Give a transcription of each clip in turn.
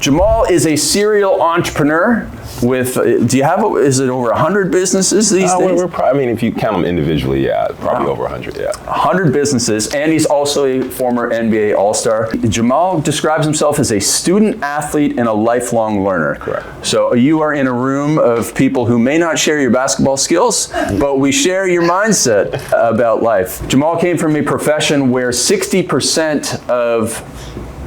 Jamal is a serial entrepreneur with, is it over 100 businesses these days? If you count them individually, yeah, probably over 100, yeah. 100 businesses, and he's also a former NBA All-Star. Jamal describes himself as a student athlete and a lifelong learner. Correct. So you are in a room of people who may not share your basketball skills, but we share your mindset about life. Jamal came from a profession where 60% of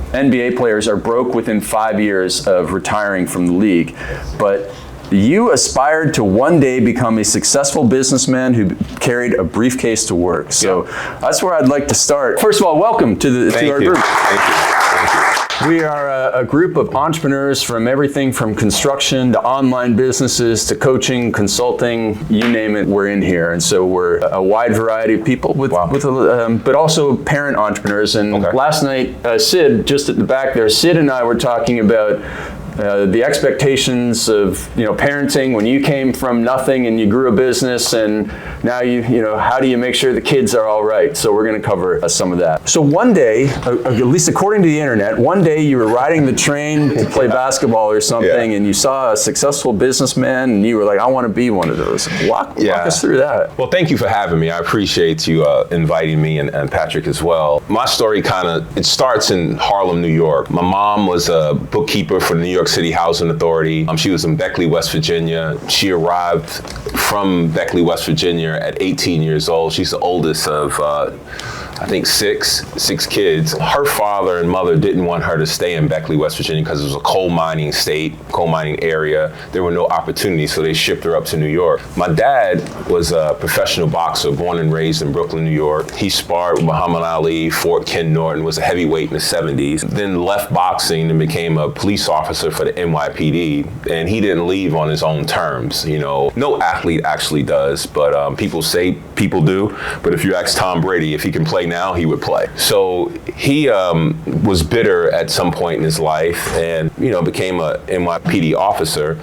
NBA players are broke within 5 years of retiring from the league, but you aspired to one day become a successful businessman who carried a briefcase to work. So that's where I'd like to start. First of all, welcome to our group. Thank you. We are a group of entrepreneurs from everything from construction to online businesses to coaching, consulting, you name it, we're in here. And so we're a wide variety of people but also parent entrepreneurs. And last night, Sid, just at the back there, Sid and I were talking about the expectations of parenting when you came from nothing and you grew a business, and now how do you make sure the kids are all right? So we're going to cover some of that. So one day, at least according to the internet, one day you were riding the train to play basketball or something, and you saw a successful businessman, and you were like, I want to be one of those. Walk us through that. Well, thank you for having me. I appreciate you inviting me and Patrick as well. My story it starts in Harlem, New York. My mom was a bookkeeper for the New York City Housing Authority. She was in Beckley, West Virginia. She arrived from Beckley, West Virginia at 18 years old. She's the oldest of, I think, six kids. Her father and mother didn't want her to stay in Beckley, West Virginia because it was a coal mining state, coal mining area. There were no opportunities, so they shipped her up to New York. My dad was a professional boxer, born and raised in Brooklyn, New York. He sparred with Muhammad Ali, fought Ken Norton, was a heavyweight in the 70s, then left boxing and became a police officer for the NYPD. And he didn't leave on his own terms. No athlete actually does, but people say people do. But if you ask Tom Brady if he can play now, he would play. So he was bitter at some point in his life and, became a NYPD officer.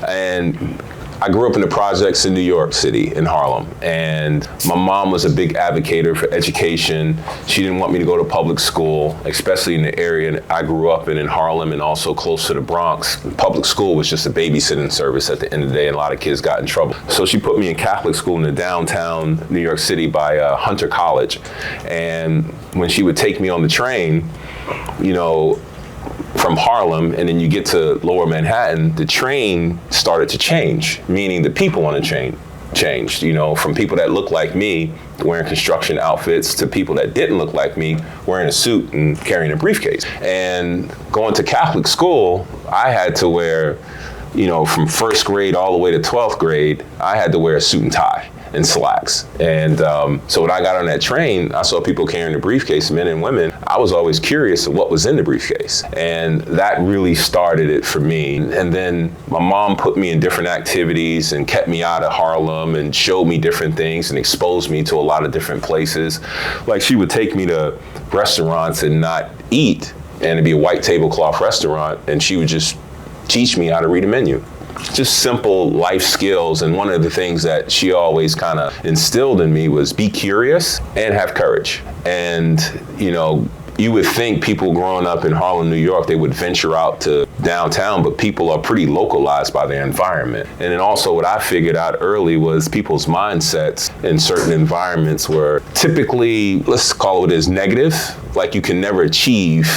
And I grew up in the projects in New York City, in Harlem, and my mom was a big advocate for education. She didn't want me to go to public school, especially in the area I grew up in Harlem and also close to the Bronx. Public school was just a babysitting service at the end of the day, and a lot of kids got in trouble. So she put me in Catholic school in the downtown New York City by Hunter College. And when she would take me on the train, from Harlem, and then you get to Lower Manhattan, the train started to change, meaning the people on the train changed, from people that looked like me wearing construction outfits to people that didn't look like me wearing a suit and carrying a briefcase. And going to Catholic school, I had to wear, from first grade all the way to 12th grade, I had to wear a suit and tie and slacks. And so when I got on that train, I saw people carrying the briefcase, men and women. I was always curious of what was in the briefcase. And that really started it for me. And then my mom put me in different activities and kept me out of Harlem and showed me different things and exposed me to a lot of different places. Like she would take me to restaurants and not eat, and it'd be a white tablecloth restaurant, and she would just teach me how to read a menu. Just simple life skills. And one of the things that she always kind of instilled in me was be curious and have courage. And, you would think people growing up in Harlem, New York, they would venture out to downtown, but people are pretty localized by their environment. And then also what I figured out early was people's mindsets in certain environments were typically, let's call it as negative, like you can never achieve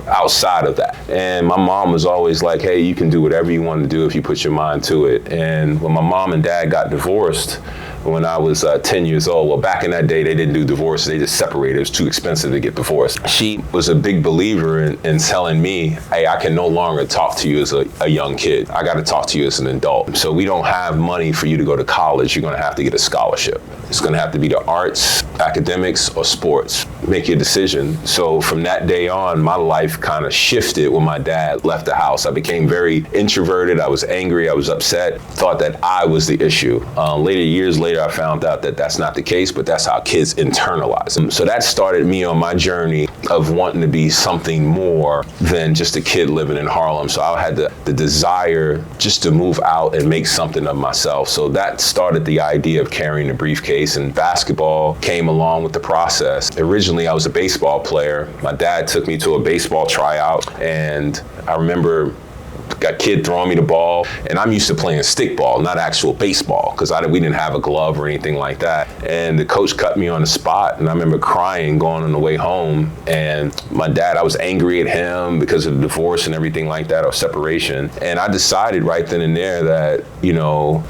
outside of that. And my mom was always like, hey, you can do whatever you want to do if you put your mind to it. And when my mom and dad got divorced, when I was 10 years old, well, back in that day, they didn't do divorce, they just separated. It was too expensive to get divorced. She was a big believer in telling me, hey, I can no longer talk to you as a young kid. I got to talk to you as an adult. So we don't have money for you to go to college. You're going to have to get a scholarship. It's going to have to be the arts, academics, or sports. Make your decision. So from that day on, my life kind of shifted when my dad left the house. I became very introverted. I was angry. I was upset. Thought that I was the issue. Years later, I found out that that's not the case, but that's how kids internalize them. So that started me on my journey of wanting to be something more than just a kid living in Harlem. So I had the desire just to move out and make something of myself. So that started the idea of carrying a briefcase, and basketball came along with the process. Originally, I was a baseball player. My dad took me to a baseball tryout, and I remember got kid throwing me the ball, and I'm used to playing stickball, not actual baseball, because we didn't have a glove or anything like that. And the coach cut me on the spot, and I remember crying going on the way home. And my dad, I was angry at him because of the divorce and everything like that, or separation. And I decided right then and there that,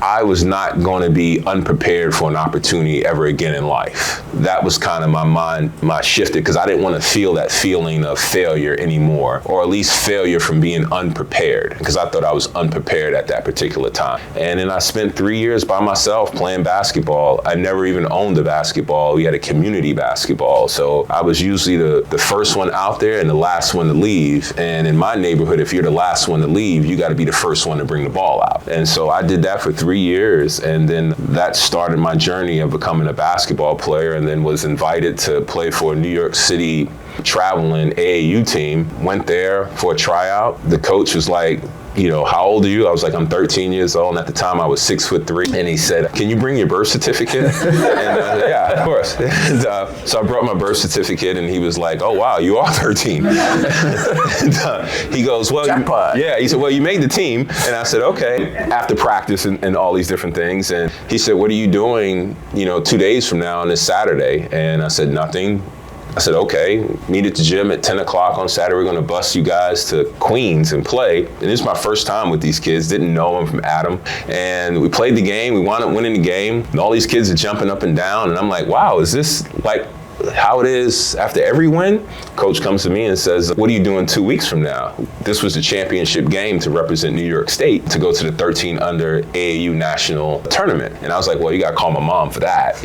I was not going to be unprepared for an opportunity ever again in life. That was kind of my mind, shifted, because I didn't want to feel that feeling of failure anymore, or at least failure from being unprepared, because I thought I was unprepared at that particular time. And then I spent 3 years by myself playing basketball. I never even owned a basketball. We had a community basketball. So I was usually the first one out there and the last one to leave. And in my neighborhood, if you're the last one to leave, you got to be the first one to bring the ball out. And so I did that for 3 years. And then that started my journey of becoming a basketball player, and then was invited to play for a New York City traveling AAU team. Went there for a tryout. The coach was like, how old are you? I was like, I'm 13 years old. And at the time I was 6'3". And he said, can you bring your birth certificate? And yeah, of course. And so I brought my birth certificate, and he was like, oh, wow, you are 13. And he goes, well, he said, well, you made the team. And I said, okay, after practice and all these different things. And he said, what are you doing, 2 days from now on this Saturday? And I said, nothing. I said, okay, meet at the gym at 10 o'clock on Saturday. We're going to bus you guys to Queens and play. And this is my first time with these kids. Didn't know them from Adam. And we played the game. We wound up winning the game. And all these kids are jumping up and down. And I'm like, wow, is this like how it is after every win? Coach comes to me and says, what are you doing 2 weeks from now? This was the championship game to represent New York State to go to the 13 under AAU national tournament. And I was like, well, you got to call my mom for that,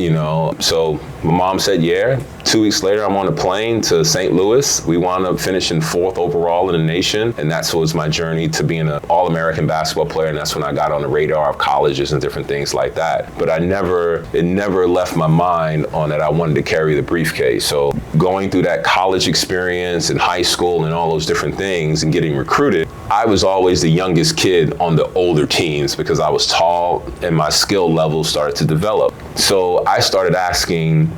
So my mom said, yeah. 2 weeks later, I'm on a plane to St. Louis. We wound up finishing 4th overall in the nation. And that was my journey to being an All-American basketball player. And that's when I got on the radar of colleges and different things like that. But it never left my mind on that I wanted to carry the briefcase. So going through that college experience and high school and all those different things and getting recruited, I was always the youngest kid on the older teams because I was tall and my skill level started to develop. So I started asking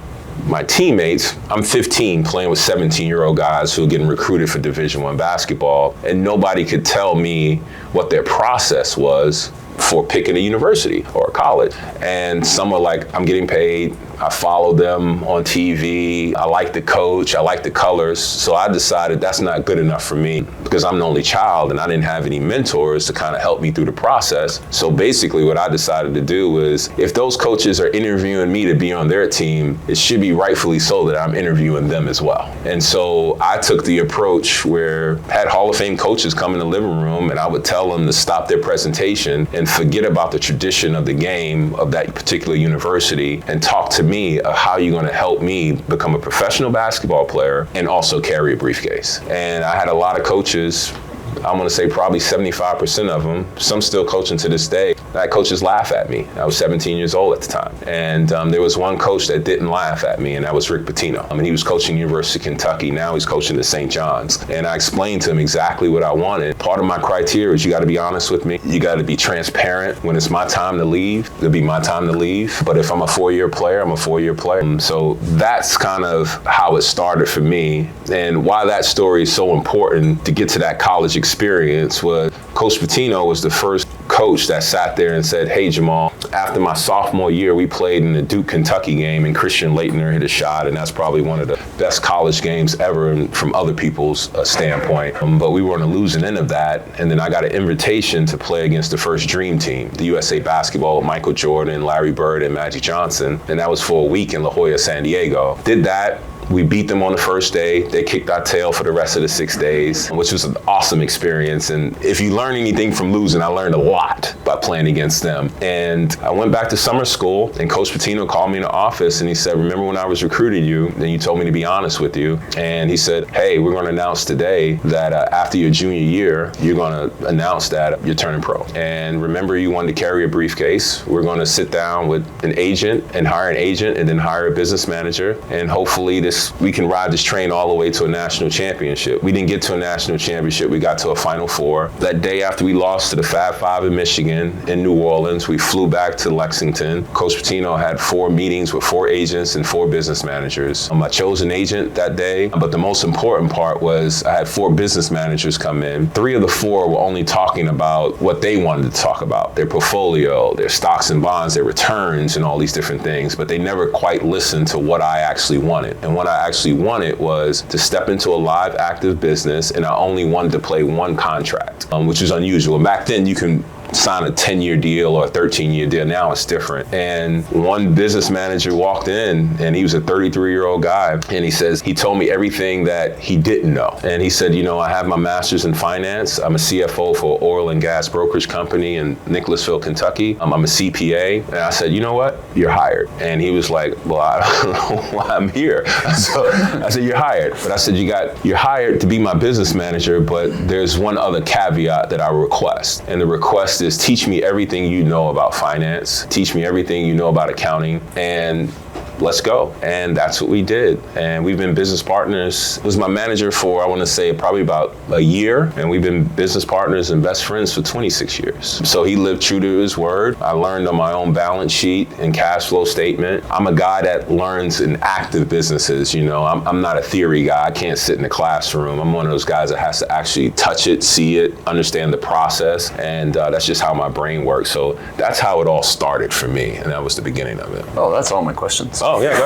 my teammates, I'm 15 playing with 17-year-old guys who are getting recruited for Division I basketball, and nobody could tell me what their process was for picking a university or a college. And some are like, I'm getting paid. I follow them on TV. I like the coach. I like the colors. So I decided that's not good enough for me because I'm the only child and I didn't have any mentors to kind of help me through the process. So basically what I decided to do was, if those coaches are interviewing me to be on their team, it should be rightfully so that I'm interviewing them as well. And so I took the approach where I had Hall of Fame coaches come in the living room and I would tell them to stop their presentation and forget about the tradition of the game of that particular university and talk to me of how you're going to help me become a professional basketball player and also carry a briefcase. And I had a lot of coaches, I'm going to say probably 75% of them, some still coaching to this day. I had coaches laugh at me. I was 17 years old at the time. And there was one coach that didn't laugh at me, and that was Rick Patino. And he was coaching University of Kentucky. Now he's coaching the St. John's. And I explained to him exactly what I wanted. Part of my criteria is you got to be honest with me. You got to be transparent. When it's my time to leave, it'll be my time to leave. But if I'm a 4-year player, I'm a 4-year player. So that's kind of how it started for me. And why that story is so important to get to that college experience was Coach Patino was the first coach that sat there and said, hey, Jamal, after my sophomore year, we played in the Duke-Kentucky game and Christian Laettner hit a shot, and that's probably one of the best college games ever from other people's standpoint. But we were on the losing end of that, and then I got an invitation to play against the first Dream Team, the USA Basketball with Michael Jordan, Larry Bird, and Magic Johnson, and that was for a week in La Jolla, San Diego. Did that. We beat them on the first day. They kicked our tail for the rest of the 6 days, which was an awesome experience. And if you learn anything from losing, I learned a lot by playing against them. And I went back to summer school, and Coach Patino called me in the office, and he said, remember when I was recruiting you, and you told me to be honest with you? And he said, hey, we're going to announce today that after your junior year, you're going to announce that you're turning pro. And remember, you wanted to carry a briefcase. We're going to sit down with an agent and hire an agent and then hire a business manager. And hopefully this was, we can ride this train all the way to a national championship. We didn't get to a national championship. We got to a Final Four. That day after we lost to the Fab Five in Michigan, in New Orleans, we flew back to Lexington. Coach Patino had 4 meetings with 4 agents and 4 business managers. I chose an agent that day, but the most important part was I had 4 business managers come in. 3 of the 4 were only talking about what they wanted to talk about, their portfolio, their stocks and bonds, their returns, and all these different things, but they never quite listened to what I actually wanted. And what I actually wanted was to step into a live, active business, and I only wanted to play 1 contract, which is unusual. Back then, you can sign a 10-year deal or a 13-year deal. Now it's different. And one business manager walked in, and he was a 33-year-old guy, and he told me everything that he didn't know. And he said, I have my master's in finance. I'm a CFO for an oil and gas brokerage company in Nicholasville, Kentucky. I'm a CPA. And I said, you know what? You're hired. And he was like, well, I don't know why I'm here. So I said, you're hired. But I said, you're hired to be my business manager, but there's one other caveat that I request. And the request is, teach me everything you know about finance, teach me everything you know about accounting, and let's go. And that's what we did. And we've been business partners. He was my manager for, I want to say, probably about a year. And we've been business partners and best friends for 26 years. So he lived true to his word. I learned on my own balance sheet and cash flow statement. I'm a guy that learns in active businesses. I'm not a theory guy. I can't sit in the classroom. I'm one of those guys that has to actually touch it, see it, understand the process. And that's just how my brain works. So that's how it all started for me. And that was the beginning of it. Oh, that's all my questions. Oh, yeah, go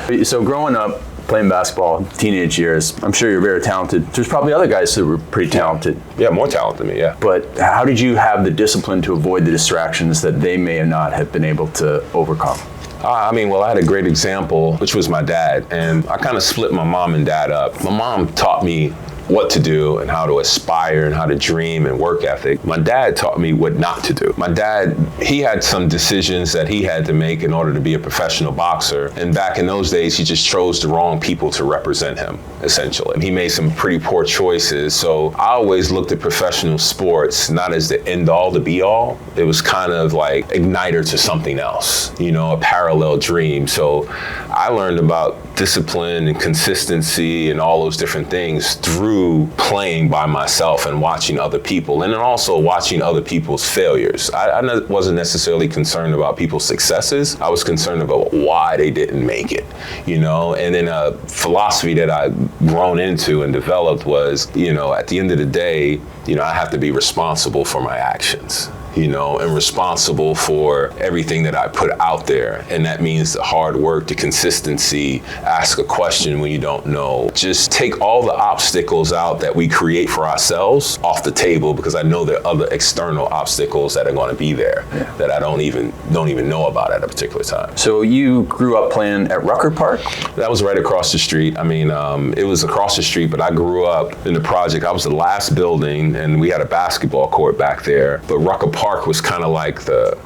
ahead. So growing up, playing basketball, teenage years, I'm sure you're very talented. There's probably other guys that were pretty talented. Yeah, more talented than me, yeah. But how did you have the discipline to avoid the distractions that they may not have been able to overcome? I had a great example, which was my dad. And I kind of split my mom and dad up. My mom taught me what to do and how to aspire and how to dream and work ethic. My dad taught me what not to do. My dad, he had some decisions that he had to make in order to be a professional boxer. And back in those days, he just chose the wrong people to represent him, essentially. And he made some pretty poor choices. So I always looked at professional sports not as the end all, the be all. It was kind of like igniter to something else, a parallel dream. So I learned about discipline and consistency and all those different things through playing by myself and watching other people, and then also watching other people's failures. I wasn't necessarily concerned about people's successes. I was concerned about why they didn't make it, and then a philosophy that I've grown into and developed was, at the end of the day, I have to be responsible for my actions. And responsible for everything that I put out there. And that means the hard work, the consistency, ask a question when you don't know. Just take all the obstacles out that we create for ourselves off the table, because I know there are other external obstacles that are going to be there that I don't even know about at a particular time. So you grew up playing at Rucker Park? That was right across the street. It was across the street, but I grew up in the project. I was the last building, and we had a basketball court back there. But Rucker Park was kind of like the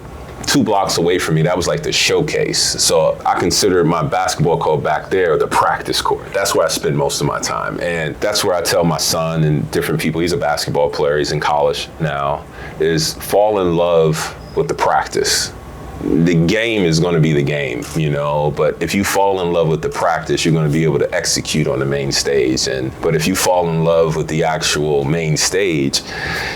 2 blocks away from me. That was like the showcase. So I consider my basketball court back there the practice court. That's where I spend most of my time. And that's where I tell my son and different people, he's a basketball player, he's in college now, is fall in love with the practice. The game is going to be the game, but if you fall in love with the practice, you're going to be able to execute on the main stage. But if you fall in love with the actual main stage,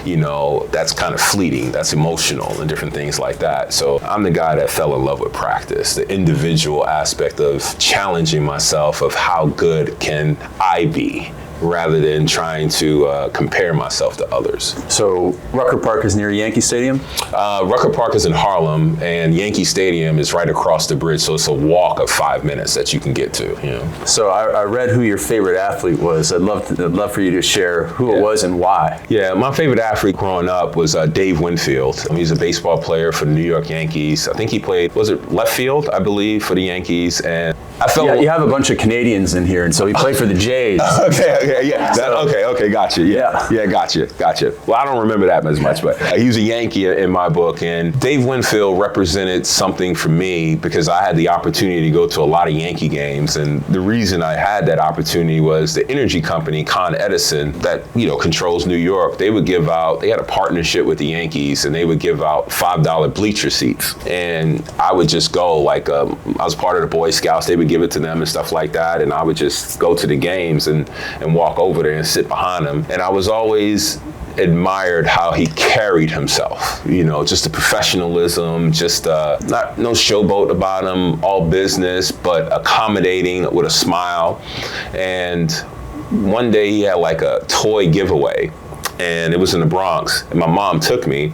that's kind of fleeting, that's emotional and different things like that. So I'm the guy that fell in love with practice, the individual aspect of challenging myself of how good can I be, rather than trying to compare myself to others. So Rucker Park is near Yankee Stadium? Rucker Park is in Harlem, and Yankee Stadium is right across the bridge, so it's a walk of 5 minutes that you can get to. So I read who your favorite athlete was. I'd love for you to share who it was and why. Yeah, my favorite athlete growing up was Dave Winfield. He's a baseball player for the New York Yankees. I think he played, was it left field, I believe, for the Yankees, and I felt you have a bunch of Canadians in here, and so he played for the Jays. Okay, gotcha. Yeah, gotcha. Well, I don't remember that as much, but he was a Yankee in my book, and Dave Winfield represented something for me because I had the opportunity to go to a lot of Yankee games, and the reason I had that opportunity was the energy company, Con Edison, that controls New York. They had a partnership with the Yankees, and they would give out $5 bleacher seats, and I would just go I was part of the Boy Scouts. They would give it to them and stuff like that, and I would just go to the games and walk over there and sit behind them. And I was always admired how he carried himself, just the professionalism, just no showboat about him, all business, but accommodating with a smile. And one day he had a toy giveaway, and it was in the Bronx, and my mom took me,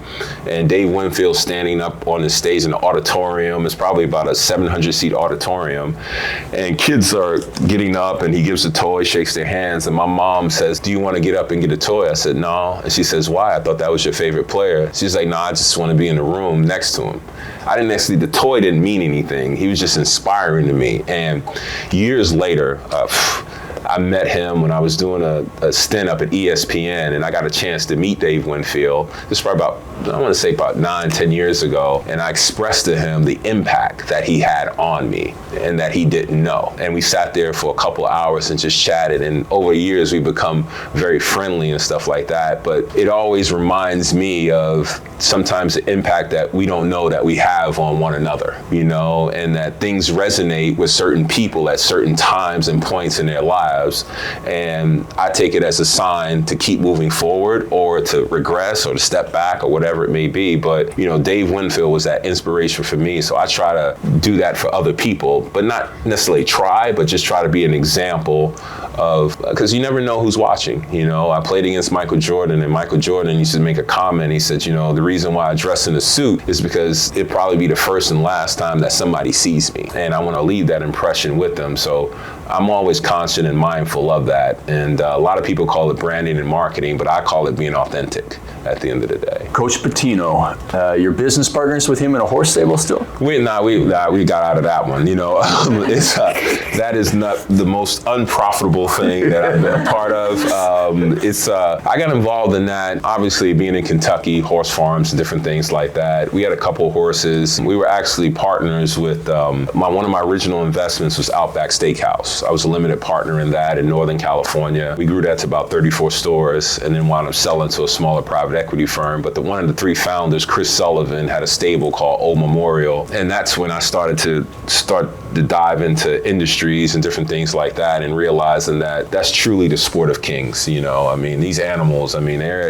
and Dave Winfield standing up on the stage in the auditorium. It's probably about a 700-seat auditorium, and kids are getting up, and he gives a toy, shakes their hands, and my mom says, "Do you want to get up and get a toy?" I said, "No." And she says, "Why? I thought that was your favorite player." She's like, "No, I just want to be in the room next to him." The toy didn't mean anything. He was just inspiring to me. And years later, I met him when I was doing a stint up at ESPN, and I got a chance to meet Dave Winfield. This was probably about 9, 10 years ago. And I expressed to him the impact that he had on me and that he didn't know. And we sat there for a couple of hours and just chatted. And over years, we've become very friendly and stuff like that. But it always reminds me of sometimes the impact that we don't know that we have on one another, and that things resonate with certain people at certain times and points in their lives. And I take it as a sign to keep moving forward or to regress or to step back or whatever it may be. But, Dave Winfield was that inspiration for me. So I try to do that for other people, but not necessarily try, but just try to be an example of, because you never know who's watching. I played against Michael Jordan, and Michael Jordan used to make a comment. He said, the reason why I dress in a suit is because it'd probably be the first and last time that somebody sees me. And I want to leave that impression with them. So I'm always conscious and mindful of that. And a lot of people call it branding and marketing, but I call it being authentic at the end of the day. Coach Patino, your business partners with him in a horse stable still? We got out of that one. That is not the most unprofitable thing that I've been a part of. I got involved in that, obviously being in Kentucky, horse farms and different things like that. We had a couple of horses. We were actually partners with, one of my original investments was Outback Steakhouse. I was a limited partner in that in Northern California. We grew that to about 34 stores and then wound up selling to a smaller private equity firm. But one of the three founders, Chris Sullivan, had a stable called Old Memorial. And that's when I started to dive into industries and different things like that, and realizing that that's truly the sport of kings. These animals, they're,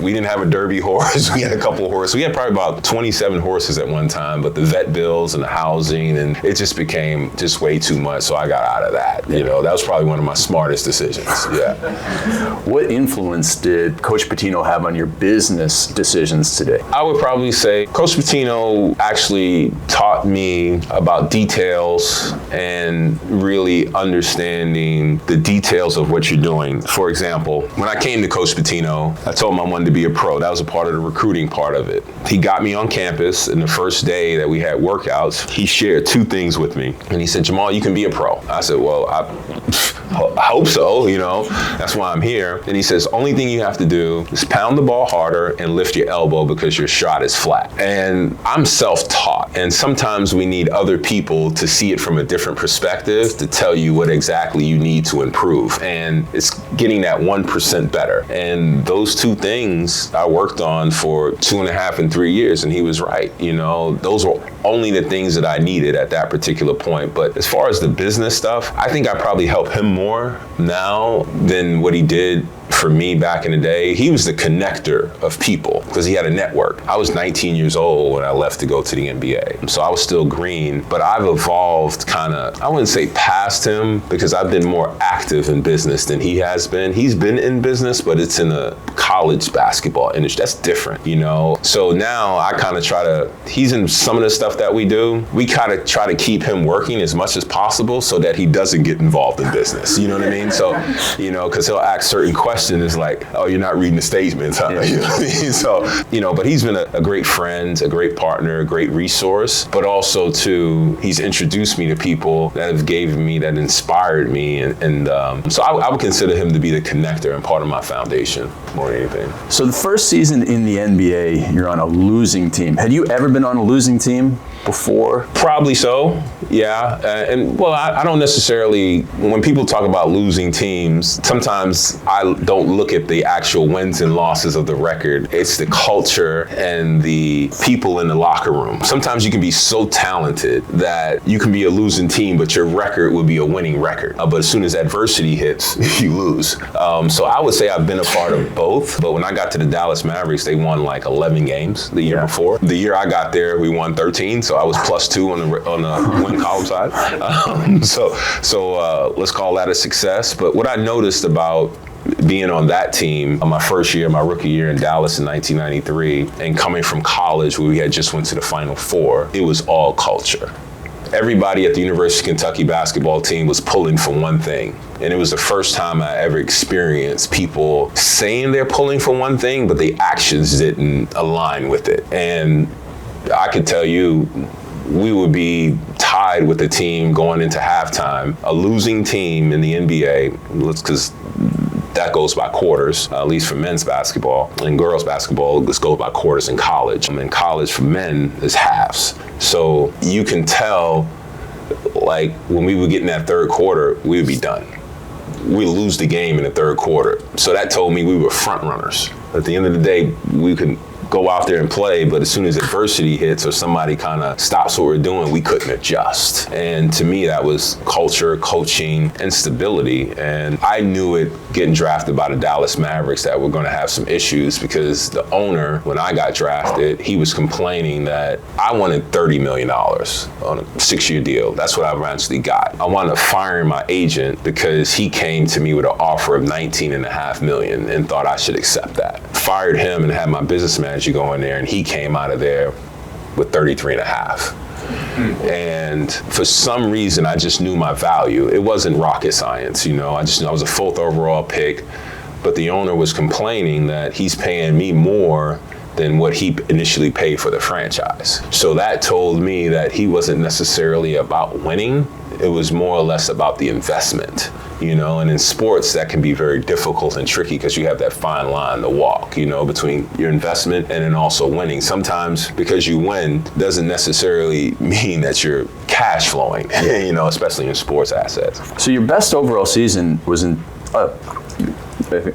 we didn't have a Derby horse. We had a couple of horses. We had probably about 27 horses at one time, but the vet bills and the housing, and it just became just way too much. So I got out of that. That was probably one of my smartest decisions. Yeah. What influence did Coach Patino have on your business decisions today? I would probably say Coach Patino actually taught me about details and really understanding the details of what you're doing. For example, when I came to Coach Patino, I told him I wanted to be a pro. That was a part of the recruiting part of it. He got me on campus, and the first day that we had workouts, he shared two things with me. And he said, "Jamal, you can be a pro." I said, "Well, I hope so, that's why I'm here." And he says, "Only thing you have to do is pound the ball harder and lift your elbow because your shot is flat." And I'm self-taught, and sometimes we need other people to see it from a different perspective to tell you what exactly you need to improve. And it's getting that 1% better. And those two things I worked on for 2.5 and 3 years, and he was right. Those were only the things that I needed at that particular point. But as far as the business stuff, I think I probably help him more now than what he did for me back in the day. He was the connector of people because he had a network. I was 19 years old when I left to go to the NBA. So I was still green, but I've evolved I wouldn't say past him, because I've been more active in business than he has been. He's been in business, but it's in the college basketball industry. That's different, So now I he's in some of the stuff that we do. We kind of try to keep him working as much as possible so that he doesn't get involved in business. You know what I mean? So, because he'll ask certain questions question is like, oh, you're not reading the statements, huh? You know what I mean? So, but he's been a great friend, a great partner, a great resource, but also too, he's introduced me to people that have given me, that inspired me. And so I would consider him to be the connector and part of my foundation more than anything. So the first season in the NBA, you're on a losing team. Had you ever been on a losing team before? Probably so, yeah. I don't necessarily, when people talk about losing teams, sometimes I don't look at the actual wins and losses of the record. It's the culture and the people in the locker room. Sometimes you can be so talented that you can be a losing team, but your record would be a winning record. But as soon as adversity hits, you lose. So I would say I've been a part of both. But when I got to the Dallas Mavericks, they won like 11 games the year before. The year I got there, we won 13. So I was +2 on the win column side. So let's call that a success. But what I noticed about being on that team, my first year, my rookie year in Dallas in 1993, and coming from college where we had just went to the Final Four, it was all culture. Everybody at the University of Kentucky basketball team was pulling for one thing. And it was the first time I ever experienced people saying they're pulling for one thing, but the actions didn't align with it. And I could tell you, we would be tied with the team going into halftime, a losing team in the NBA, because that goes by quarters, at least for men's basketball. And girls basketball, this goes by quarters in college. In college for men is halves. So you can tell, like, when we would get in that third quarter, we would be done. We lose the game in the third quarter. So that told me we were front runners. At the end of the day, we could go out there and play, but as soon as adversity hits or somebody kind of stops what we're doing, we couldn't adjust. And to me, that was culture, coaching, and stability. And I knew it getting drafted by the Dallas Mavericks that we're going to have some issues, because the owner, when I got drafted, he was complaining that I wanted $30 million on a 6-year deal. That's what I eventually got. I wound up firing my agent because he came to me with an offer of $19.5 million and thought I should accept that. Fired him and had my business manager go in there, and he came out of there with 33.5. And for some reason, I just knew my value. It wasn't rocket science, I just knew I was a 4th overall pick, but the owner was complaining that he's paying me more than what he initially paid for the franchise. So that told me that he wasn't necessarily about winning. It was more or less about the investment, and in sports that can be very difficult and tricky because you have that fine line to walk, between your investment and then also winning. Sometimes because you win doesn't necessarily mean that you're cash flowing, especially in sports assets. So your best overall season was in, I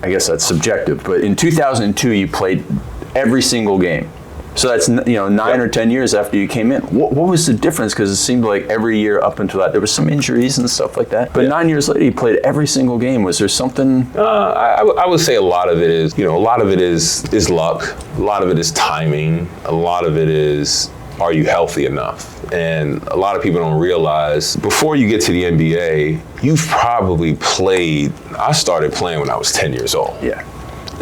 guess that's subjective, but in 2002 you played every single game. So that's 9 or 10 years after you came in. What was the difference? Because it seemed like every year up until that there was some injuries and stuff like that. But 9 years later, you played every single game. Was there something? I would say a lot of it is, is luck. A lot of it is timing. A lot of it is, are you healthy enough? And a lot of people don't realize before you get to the NBA, you've probably played. I started playing when I was 10 years old. Yeah.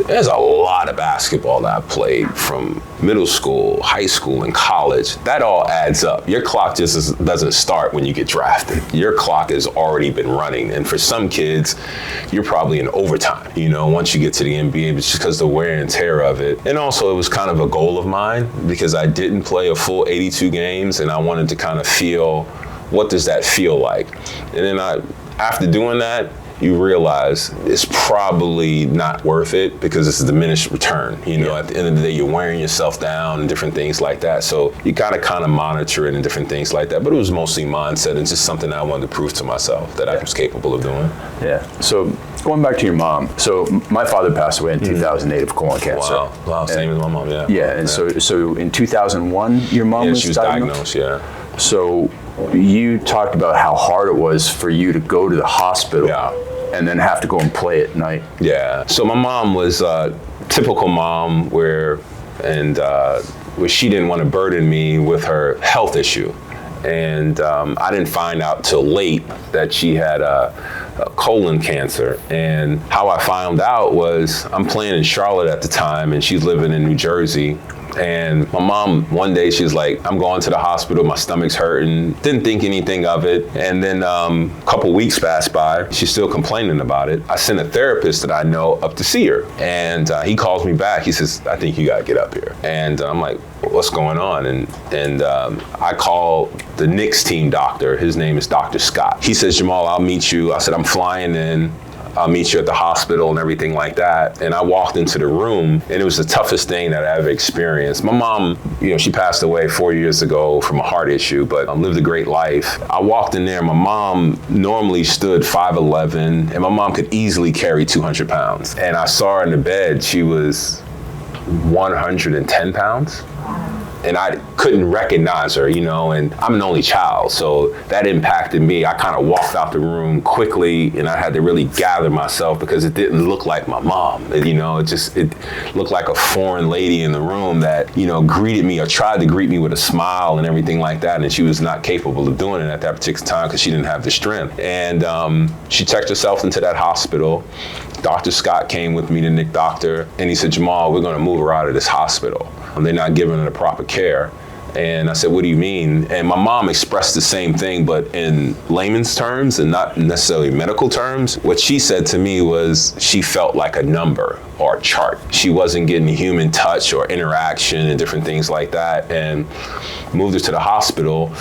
There's a lot of basketball that I played from middle school, high school, and college. That all adds up. Your clock just doesn't start when you get drafted. Your clock has already been running. And for some kids, you're probably in overtime, once you get to the NBA, but just because the wear and tear of it. And also, it was kind of a goal of mine because I didn't play a full 82 games, and I wanted to kind of feel, what does that feel like? And then after doing that, you realize it's probably not worth it because it's a diminished return. At the end of the day, you're wearing yourself down and different things like that. So you gotta kind of monitor it and different things like that. But it was mostly mindset and just something I wanted to prove to myself that I was capable of doing. Yeah. So going back to your mom. So my father passed away in 2008 of colon cancer. Wow. Same as my mom. Yeah. Yeah. And so in 2001, your mom was she was diagnosed. Yeah. So you talked about how hard it was for you to go to the hospital. And then have to go and play at night. Yeah. So my mom was a typical mom where she didn't want to burden me with her health issue. And I didn't find out till late that she had a colon cancer. And how I found out was I'm playing in Charlotte at the time and she's living in New Jersey. And my mom, one day she was like, I'm going to the hospital, my stomach's hurting. Didn't think anything of it. And then a couple weeks passed by, she's still complaining about it. I sent a therapist that I know up to see her. And he calls me back, he says, I think you gotta get up here. And I'm like, what's going on? And I call the Knicks team doctor, his name is Dr. Scott. He says, Jamal, I'll meet you. I said, I'm flying in. I'll meet you at the hospital and everything like that. And I walked into the room, and it was the toughest thing that I ever experienced. My mom, she passed away 4 years ago from a heart issue, but lived a great life. I walked in there, my mom normally stood 5'11", and my mom could easily carry 200 pounds. And I saw her in the bed, she was 110 pounds. And I couldn't recognize her, and I'm an only child, so that impacted me. I kind of walked out the room quickly, and I had to really gather myself because it didn't look like my mom. It looked like a foreign lady in the room that, greeted me or tried to greet me with a smile and everything like that, and she was not capable of doing it at that particular time because she didn't have the strength. And she checked herself into that hospital. Dr. Scott came with me, the Nick doctor, and he said, Jamal, we're gonna move her out of this hospital. They're not giving her the proper care. And I said, what do you mean? And my mom expressed the same thing, but in layman's terms and not necessarily medical terms. What she said to me was she felt like a number or a chart. She wasn't getting human touch or interaction and different things like that, and moved her to the hospital.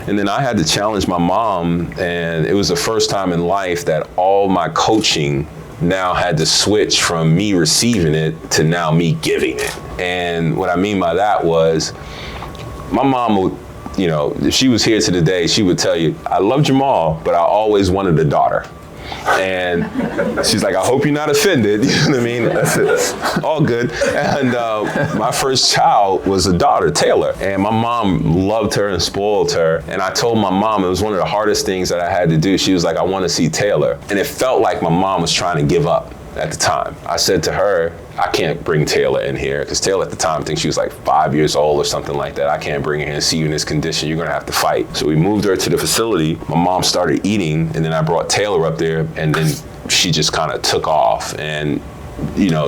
And then I had to challenge my mom, and it was the first time in life that all my coaching now had to switch from me receiving it to now me giving it. And what I mean by that was, my mom would, if she was here to the day, she would tell you, I love Jamal, but I always wanted a daughter. And she's like, I hope you're not offended. You know what I mean? I said, all good. And my first child was a daughter, Taylor. And my mom loved her and spoiled her. And I told my mom it was one of the hardest things that I had to do. She was like, I want to see Taylor. And it felt like my mom was trying to give up at the time. I said to her, I can't bring Taylor in here, because Taylor at the time, I think she was like 5 years old or something like that. I can't bring her in and see you in this condition. You're gonna have to fight. So we moved her to the facility. My mom started eating, and then I brought Taylor up there, and then she just kind of took off. And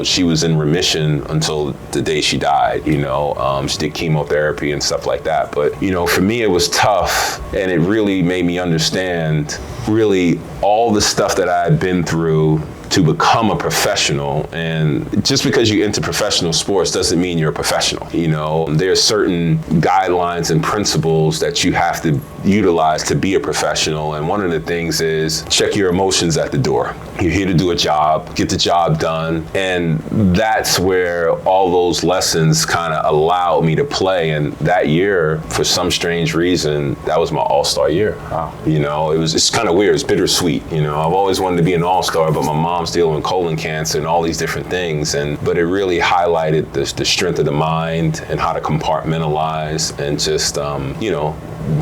she was in remission until the day she died. She did chemotherapy and stuff like that. But, for me, it was tough, and it really made me understand really all the stuff that I had been through to become a professional. And just because you're into professional sports doesn't mean you're a professional. There are certain guidelines and principles that you have to utilize to be a professional. And one of the things is check your emotions at the door. You're here to do a job, get the job done. And that's where all those lessons kind of allowed me to play. And that year, for some strange reason, that was my all-star year. Wow. It's kind of weird. It's bittersweet. I've always wanted to be an all-star, but my mom's dealing with colon cancer and all these different things. But it really highlighted the strength of the mind and how to compartmentalize and just,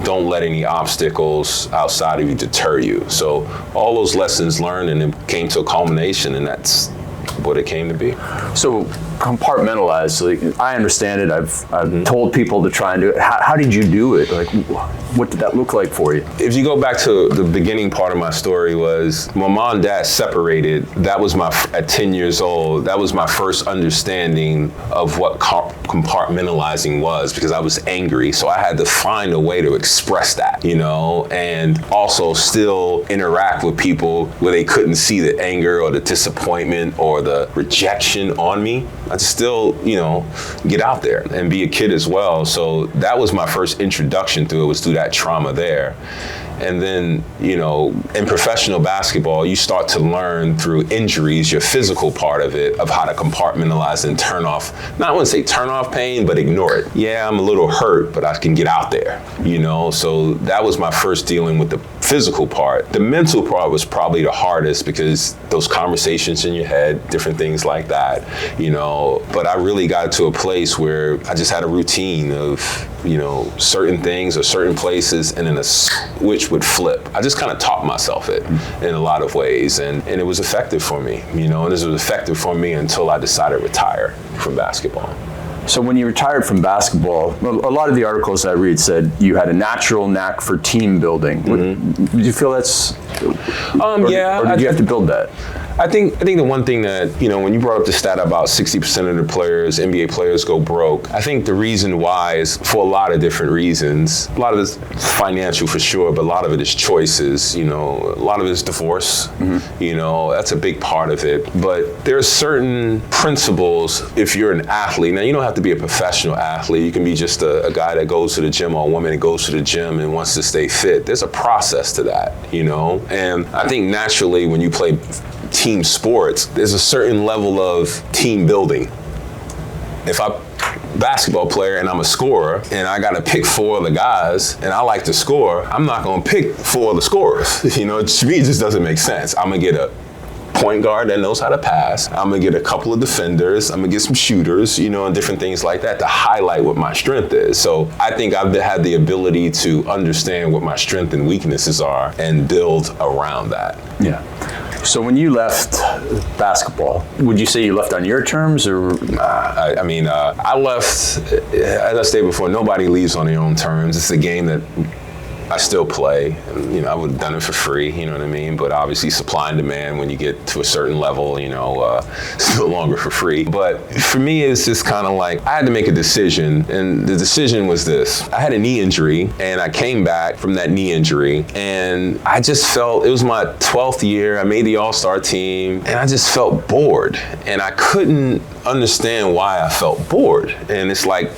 don't let any obstacles outside of you deter you. So all those lessons learned, and it came to a culmination, and that's what it came to be. So compartmentalize, I understand it. I've told people to try and do it. How did you do it? Like, what did that look like for you? If you go back to the beginning part of my story, was my mom and dad separated. That was at 10 years old, that was my first understanding of what compartmentalizing was, because I was angry. So I had to find a way to express that, and also still interact with people where they couldn't see the anger or the disappointment or the rejection on me. I'd still, get out there and be a kid as well. So that was my first introduction to it, was through that trauma there. And then, in professional basketball, you start to learn through injuries, your physical part of it, of how to compartmentalize and turn off, not want to say turn off pain, but ignore it. Yeah, I'm a little hurt, but I can get out there, So that was my first dealing with the physical part. The mental part was probably the hardest, because those conversations in your head, different things like that, But I really got to a place where I just had a routine of, certain things or certain places, and then a switch would flip. I just kind of taught myself it in a lot of ways, and it was effective for me, and it was effective for me until I decided to retire from basketball. So when you retired from basketball, a lot of the articles I read said you had a natural knack for team building. Did you feel that's, or did you have to build that? I think the one thing that, when you brought up the stat about 60% of the players, NBA players go broke, I think the reason why is for a lot of different reasons. A lot of it's financial for sure, but a lot of it is choices, a lot of it is divorce, that's a big part of it. But there's certain principles if you're an athlete. Now, you don't have to be a professional athlete. You can be just a guy that goes to the gym or a woman that goes to the gym and wants to stay fit. There's a process to that, And I think naturally when you play team sports, there's a certain level of team building. If I'm a basketball player and I'm a scorer and I got to pick 4 of the guys and I like to score, I'm not going to pick 4 of the scorers. To me, it just doesn't make sense. I'm going to get a point guard that knows how to pass. I'm going to get a couple of defenders. I'm going to get some shooters, and different things like that to highlight what my strength is. So I think I've had the ability to understand what my strengths and weaknesses are and build around that. Yeah. So when you left basketball, would you say you left on your terms or? I left, as I stated before, nobody leaves on their own terms. It's a game that I still play. And, I would have done it for free, you know what I mean? But obviously supply and demand, when you get to a certain level, it's no longer for free. But for me, it's just kind of like, I had to make a decision. And the decision was this. I had a knee injury and I came back from that knee injury and I just felt, it was my 12th year. I made the All-Star team and I just felt bored. And I couldn't understand why I felt bored. And it's like,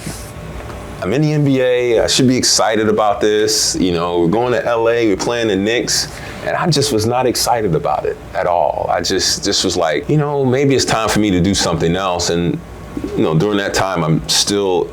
I'm in the NBA, I should be excited about this. We're going to LA, we're playing the Knicks, and I just was not excited about it at all. I just was like, maybe it's time for me to do something else. And, during that time, I'm still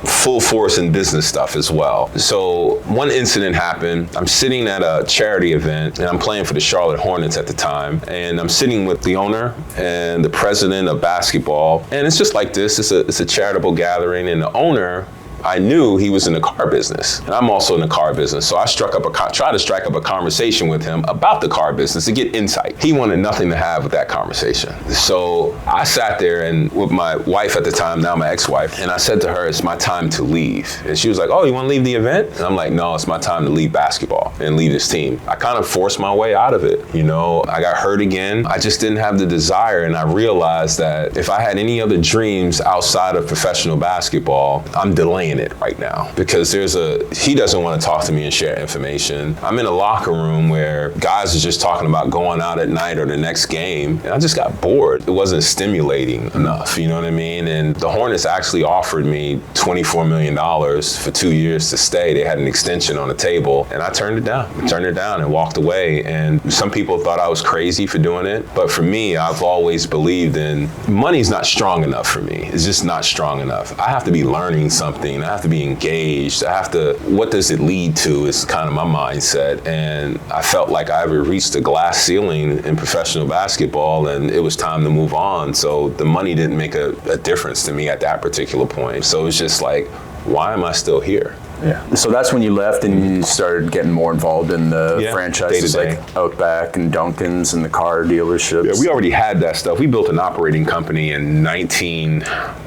full force in business stuff as well. So one incident happened. I'm sitting at a charity event and I'm playing for the Charlotte Hornets at the time. And I'm sitting with the owner and the president of basketball. And it's just like this, it's a charitable gathering, and the owner, I knew he was in the car business, and I'm also in the car business. So I tried to strike up a conversation with him about the car business to get insight. He wanted nothing to have with that conversation. So I sat there and with my wife at the time, now my ex-wife, and I said to her, it's my time to leave. And she was like, oh, you want to leave the event? And I'm like, no, it's my time to leave basketball and leave this team. I kind of forced my way out of it. I got hurt again. I just didn't have the desire, and I realized that if I had any other dreams outside of professional basketball, I'm delaying it right now because he doesn't want to talk to me and share information. I'm in a locker room where guys are just talking about going out at night or the next game, and I just got bored. It wasn't stimulating enough, you know what I mean? And the Hornets actually offered me $24 million for 2 years to stay. They had an extension on the table, and I turned it down and walked away. And some people thought I was crazy for doing it, but for me, I've always believed in money's not strong enough for me. It's just not strong enough. I have to be learning something. I have to be engaged. What does it lead to is kind of my mindset. And I felt like I reached a glass ceiling in professional basketball and it was time to move on. So the money didn't make a difference to me at that particular point. So it was just like, why am I still here? Yeah. So that's when you left and you started getting more involved in the franchises day-to-day. like Outback and Dunkin's and the car dealerships. Yeah, we already had that stuff. We built an operating company in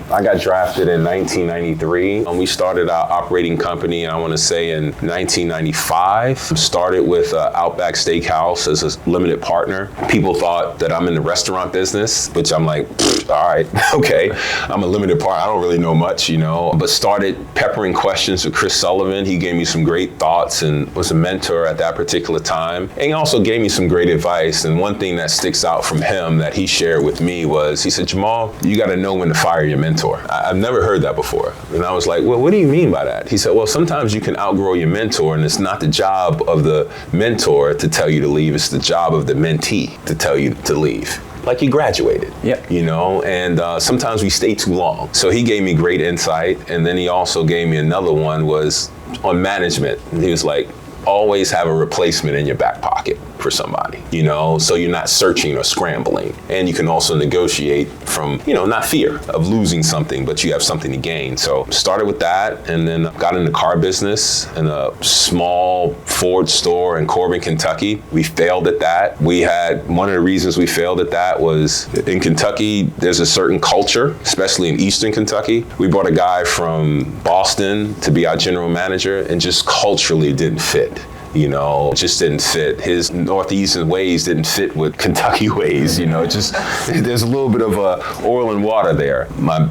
I got drafted in 1993. And we started our operating company, I want to say, in 1995. Started with Outback Steakhouse as a limited partner. People thought that I'm in the restaurant business, which I'm like, all right, okay. I'm a limited partner. I don't really know much, but started peppering questions with Chris Sullivan. He gave me some great thoughts and was a mentor at that particular time. And he also gave me some great advice. And one thing that sticks out from him that he shared with me was, he said, Jamal, you got to know when to fire your mentor. I've never heard that before. And I was like, well, what do you mean by that? He said, well, sometimes you can outgrow your mentor and it's not the job of the mentor to tell you to leave. It's the job of the mentee to tell you to leave. Like you graduated, and sometimes we stay too long. So he gave me great insight. And then he also gave me another one was on management. He was like, always have a replacement in your back pocket for somebody, so you're not searching or scrambling. And you can also negotiate from, not fear of losing something, but you have something to gain. So started with that and then got in the car business in a small Ford store in Corbin, Kentucky. We failed at that. One of the reasons we failed at that was in Kentucky, there's a certain culture, especially in Eastern Kentucky. We brought a guy from Boston to be our general manager and just culturally didn't fit. It just didn't fit. His Northeastern ways didn't fit with Kentucky ways, there's a little bit of oil and water there. My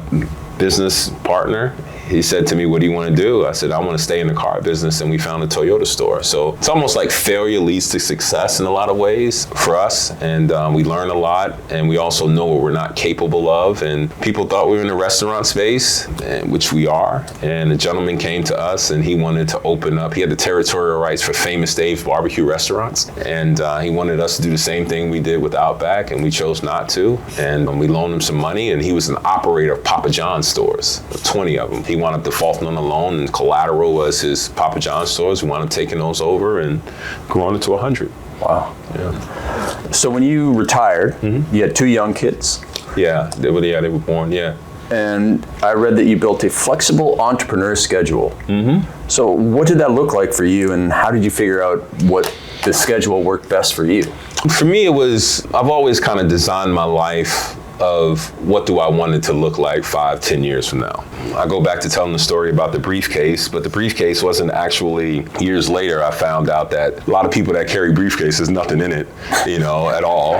business partner, he said to me, what do you want to do? I said, I want to stay in the car business, and we found a Toyota store. So it's almost like failure leads to success in a lot of ways for us, and we learn a lot, and we also know what we're not capable of, and people thought we were in the restaurant space, which we are, and a gentleman came to us, and he wanted to open up, he had the territorial rights for Famous Dave's barbecue restaurants, and he wanted us to do the same thing we did with Outback, and we chose not to, and we loaned him some money, and he was an operator of Papa John's stores, 20 of them. He wound up defaulting on the loan, and collateral was his Papa John's stores. We wound up taking those over and growing it to 100. Wow. Yeah. So when you retired, you had 2 young kids. Yeah, they were born, yeah. And I read that you built a flexible entrepreneur schedule. So what did that look like for you, and how did you figure out what the schedule worked best for you? For me, I've always kind of designed my life of what do I want it to look like 5-10 years from now. I go back to telling the story about the briefcase, but the briefcase wasn't actually, years later, I found out that a lot of people that carry briefcases, nothing in it, at all,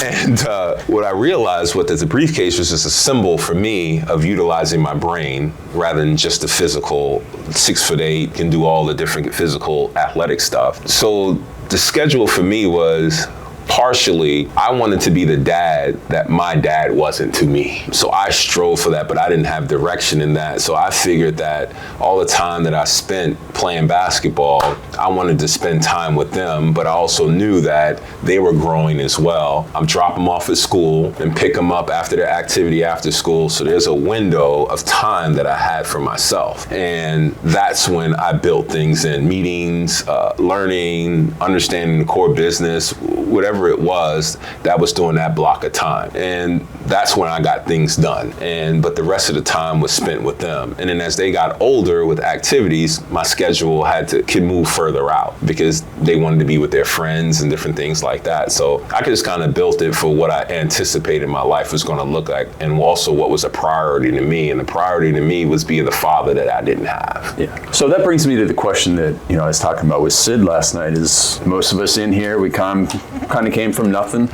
And what I realized was that the briefcase was just a symbol for me of utilizing my brain rather than just the physical 6'8", can do all the different physical athletic stuff. So the schedule for me was, partially, I wanted to be the dad that my dad wasn't to me. So I strove for that, but I didn't have direction in that. So I figured that all the time that I spent playing basketball, I wanted to spend time with them, but I also knew that they were growing as well. I'm dropping them off at school and pick them up after their activity after school. So there's a window of time that I had for myself. And that's when I built things in meetings, learning, understanding the core business, whatever it was, that was during that block of time. And that's when I got things done. But the rest of the time was spent with them. And then as they got older with activities, my schedule could move further out because they wanted to be with their friends and different things like that. So I just kind of built it for what I anticipated my life was going to look like, and also what was a priority to me. And the priority to me was being the father that I didn't have. Yeah. So that brings me to the question that I was talking about with Sid last night. Is most of us in here, we kind of came from nothing,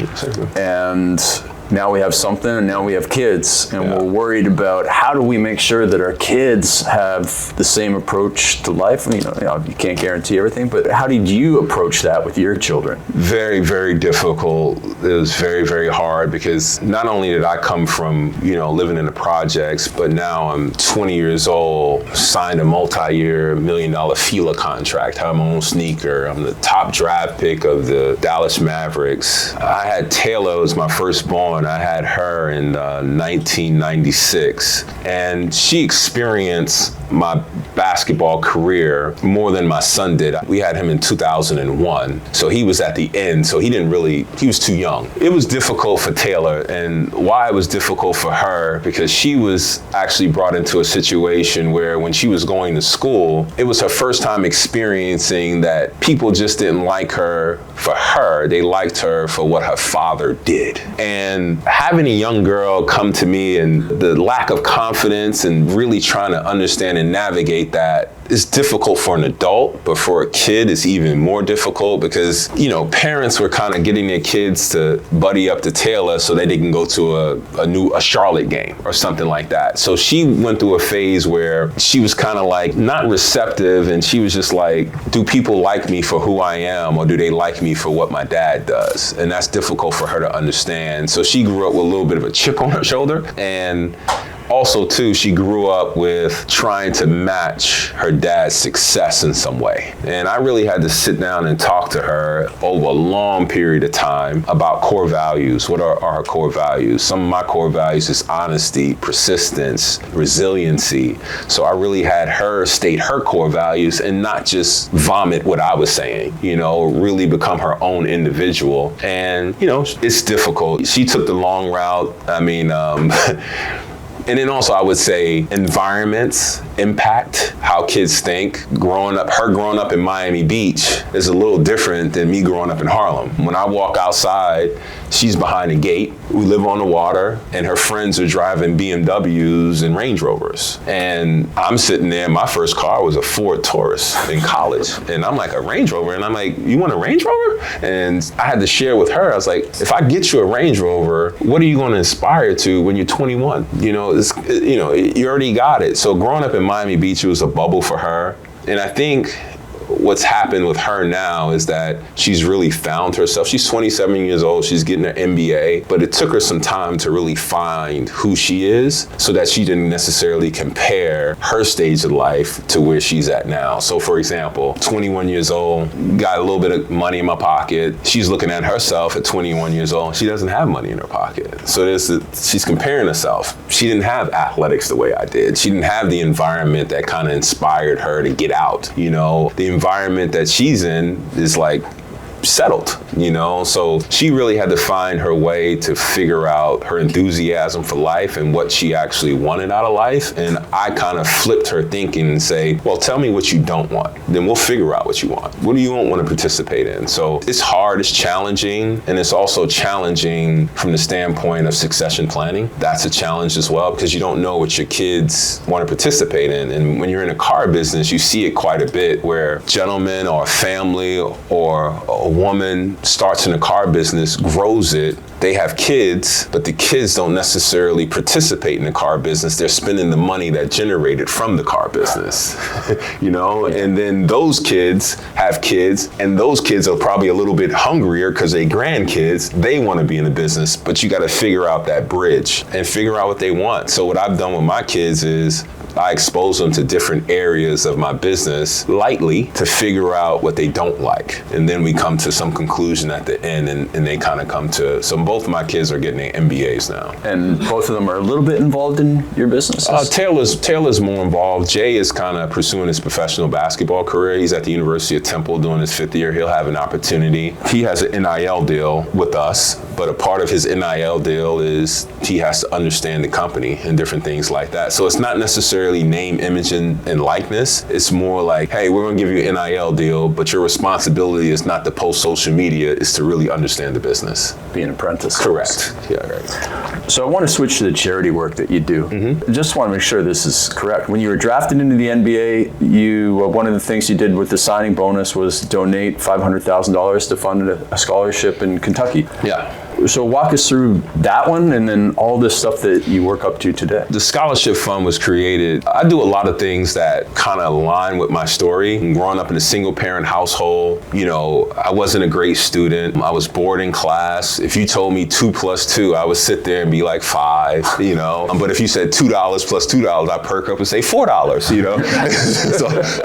and now we have something, and now we have kids, and we're worried about how do we make sure that our kids have the same approach to life. You can't guarantee everything, but how did you approach that with your children? Very, very difficult. It was very, very hard because not only did I come from, living in the projects, but now I'm 20 years old, signed a multi-year $1 million Fila contract, have my own sneaker. I'm the top draft pick of the Dallas Mavericks. I had Taylor as my firstborn. I had her in 1996, and she experienced my basketball career more than my son did. We had him in 2001, so he was at the end, so he was too young. It was difficult for Taylor, and why it was difficult for her, because she was actually brought into a situation where when she was going to school, it was her first time experiencing that people just didn't like her for her, they liked her for what her father did. And having a young girl come to me and the lack of confidence and really trying to understand and navigate that is difficult for an adult, but for a kid it's even more difficult because, parents were kind of getting their kids to buddy up to Taylor so that they can go to a Charlotte game or something like that. So she went through a phase where she was kind of like not receptive, and she was just like, do people like me for who I am, or do they like me for what my dad does? And that's difficult for her to understand. So she grew up with a little bit of a chip on her shoulder, and also, too, she grew up with trying to match her dad's success in some way. And I really had to sit down and talk to her over a long period of time about core values. What are her core values? Some of my core values is honesty, persistence, resiliency. So I really had her state her core values and not just vomit what I was saying, really become her own individual. And, it's difficult. She took the long route. And then also I would say environments impact how kids think. Growing up in Miami Beach is a little different than me growing up in Harlem. When I walk outside, she's behind a gate. We live on the water, and her friends are driving BMWs and Range Rovers. And I'm sitting there, my first car was a Ford Taurus in college. And I'm like, a Range Rover? And I'm like, you want a Range Rover? And I had to share with her, I was like, if I get you a Range Rover, what are you going to aspire to when you're 21? You you already got it. So growing up in Miami Beach, it was a bubble for her. And I think what's happened with her now is that she's really found herself. She's 27 years old, she's getting her MBA, but it took her some time to really find who she is so that she didn't necessarily compare her stage of life to where she's at now. So for example, 21 years old, got a little bit of money in my pocket. She's looking at herself at 21 years old. She doesn't have money in her pocket. So she's comparing herself. She didn't have athletics the way I did. She didn't have the environment that kind of inspired her to get out. The environment that she's in is like settled, so she really had to find her way to figure out her enthusiasm for life and what she actually wanted out of life. And I kind of flipped her thinking and say, well, tell me what you don't want, then we'll figure out what you want. What do you want to participate in? So it's hard, it's challenging, and it's also challenging from the standpoint of succession planning. That's a challenge as well, because you don't know what your kids want to participate in. And when you're in a car business, you see it quite a bit where gentlemen or family or a woman starts in a car business, grows it, they have kids, but the kids don't necessarily participate in the car business. They're spending the money that generated from the car business, and then those kids have kids, and those kids are probably a little bit hungrier because they grandkids, they want to be in the business, but you got to figure out that bridge and figure out what they want. So what I've done with my kids is I expose them to different areas of my business lightly to figure out what they don't like. And then we come to some conclusion at the end, and they kind of come to, so both of my kids are getting their MBAs now. And both of them are a little bit involved in your business? Taylor's more involved. Jay is kind of pursuing his professional basketball career. He's at the University of Temple doing his 5th year. He'll have an opportunity. He has an NIL deal with us, but a part of his NIL deal is he has to understand the company and different things like that. So it's not necessarily name, image, and likeness. It's more like, hey, we're going to give you an NIL deal, but your responsibility is not to post social media, it's to really understand the business. Be an apprentice. Correct. Yeah, right. So I want to switch to the charity work that you do. Mm-hmm. Just want to make sure this is correct. When you were drafted into the NBA, one of the things you did with the signing bonus was donate $500,000 to fund a scholarship in Kentucky. Yeah. So walk us through that one and then all this stuff that you work up to today. The scholarship fund was created. I do a lot of things that kind of align with my story. Growing up in a single parent household, I wasn't a great student. I was bored in class. If you told me 2 + 2, I would sit there and be like 5, But if you said $2 + $2, I'd perk up and say $4,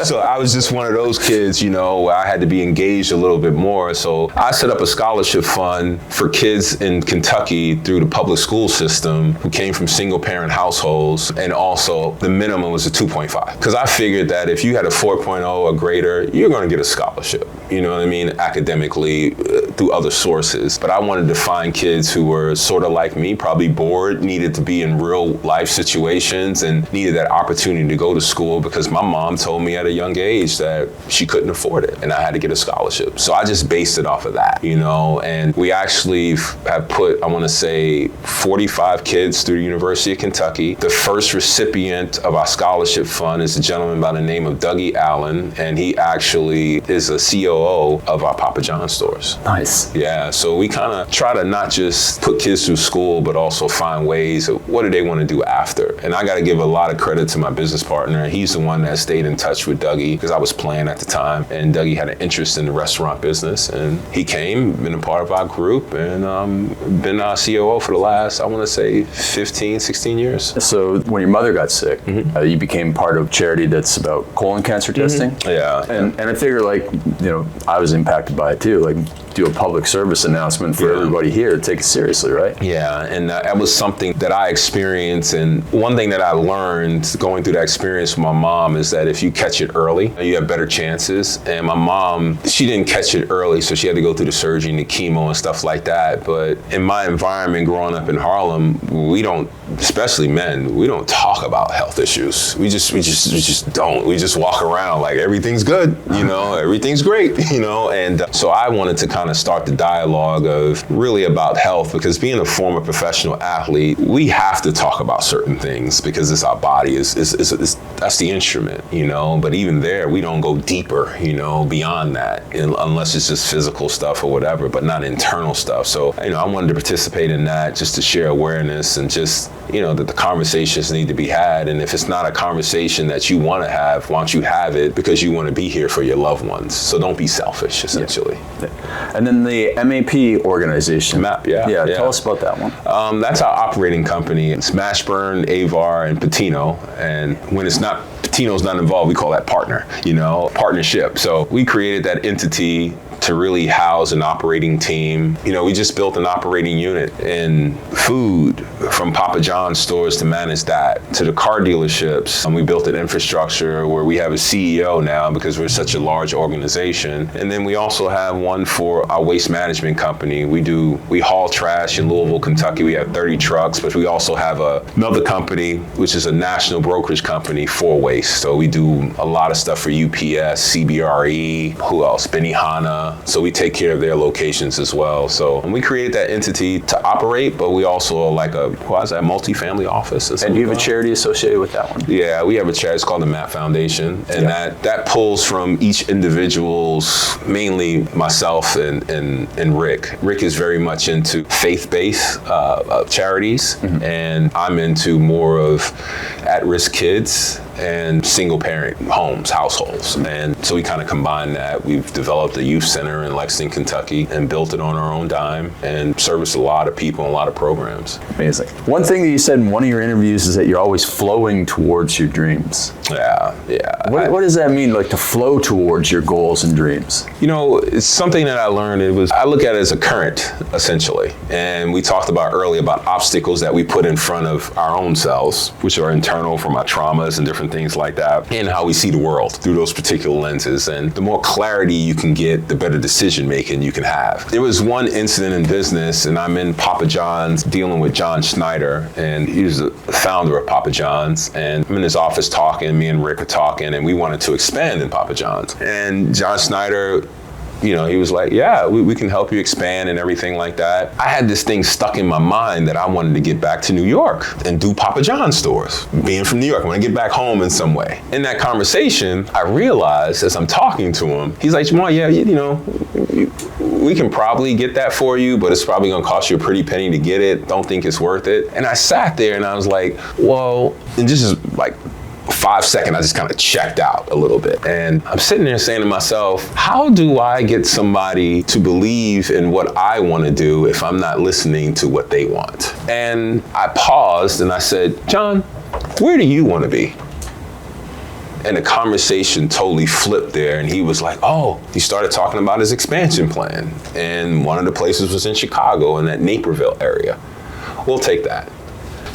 So I was just one of those kids, where I had to be engaged a little bit more. So I set up a scholarship fund for kids in Kentucky through the public school system who came from single parent households, and also the minimum was a 2.5. Because I figured that if you had a 4.0 or greater, you're going to get a scholarship, academically through other sources. But I wanted to find kids who were sort of like me, probably bored, needed to be in real life situations and needed that opportunity to go to school, because my mom told me at a young age that she couldn't afford it and I had to get a scholarship. So I just based it off of that, and we actually have put, I want to say, 45 kids through the University of Kentucky. The first recipient of our scholarship fund is a gentleman by the name of Dougie Allen, and he actually is a COO of our Papa John stores. Nice. Yeah, so we kind of try to not just put kids through school, but also find ways of what do they want to do after. And I got to give a lot of credit to my business partner. He's the one that stayed in touch with Dougie, because I was playing at the time, and Dougie had an interest in the restaurant business, and he came, been a part of our group, and been our COO for the last, I want to say, 15, 16 years. So when your mother got sick, you became part of a charity that's about colon cancer testing. Yeah. And I figure, I was impacted by it too. do a public service announcement for everybody here to take it seriously, right? Yeah, and that was something that I experienced. And one thing that I learned going through that experience with my mom is that if you catch it early, you have better chances. And my mom, she didn't catch it early, so she had to go through the surgery and the chemo and stuff like that. But in my environment growing up in Harlem, we don't, especially men, we don't talk about health issues. We just don't. We just walk around like everything's good, everything's great, And so I wanted to kind of start the dialogue of really about health, because being a former professional athlete, we have to talk about certain things because it's our body, is that's the instrument, But even there, we don't go deeper, beyond that, unless it's just physical stuff or whatever, but not internal stuff. So, I wanted to participate in that just to share awareness and just, that the conversations need to be had. And if it's not a conversation that you want to have, why don't you have it because you want to be here for your loved ones? So don't be selfish, essentially. Yeah. And then the MAP organization. MAP, yeah. Tell us about that one. That's our operating company. It's Mashburn, Avar, and Patino. And when Patino's not involved, we call that partner, partnership. So we created that entity to really house an operating team. We just built an operating unit in food, from Papa John's stores to manage that, to the car dealerships. And we built an infrastructure where we have a CEO now because we're such a large organization. And then we also have one for our waste management company. We haul trash in Louisville, Kentucky. We have 30 trucks, but we also have another company, which is a national brokerage company for waste. So we do a lot of stuff for UPS, CBRE, who else? Benihana. So we take care of their locations as well. So we created that entity to operate, but we also are like a multifamily office. And do you have a charity associated with that one? Yeah, we have a charity. It's called the MAP Foundation, and that pulls from each individual's, mainly myself and Rick. Rick is very much into faith-based charities, and I'm into more of at-risk kids and single-parent households. And so we kind of combine that. We've developed a youth center in Lexington, Kentucky, and built it on our own dime and serviced a lot of people and a lot of programs. Amazing. One thing that you said in one of your interviews is that you're always flowing towards your dreams. Yeah. What does that mean, like to flow towards your goals and dreams? It's something that I learned. I look at it as a current, essentially. And we talked about earlier about obstacles that we put in front of our own selves, which are internal from our traumas and different things like that, and how we see the world through those particular lenses. And the more clarity you can get, the better decision making you can have. There was one incident in business, and I'm in Papa John's dealing with John Schneider, and he's the founder of Papa John's. And I'm in his office talking, me and Rick are talking, and we wanted to expand in Papa John's. And John Schneider, he was like, yeah, we can help you expand and everything like that. I had this thing stuck in my mind that I wanted to get back to New York and do Papa John's stores. Being from New York, I want to get back home in some way. In that conversation, I realized as I'm talking to him, he's like, Jamal, we can probably get that for you, but it's probably going to cost you a pretty penny to get it. Don't think it's worth it. And I sat there and I was like, well, and this is like 5 seconds, I just kind of checked out a little bit. And I'm sitting there saying to myself, how do I get somebody to believe in what I want to do if I'm not listening to what they want? And I paused and I said, John, where do you want to be? And the conversation totally flipped there, and he was like, he started talking about his expansion plan. And one of the places was in Chicago, in that Naperville area. We'll take that.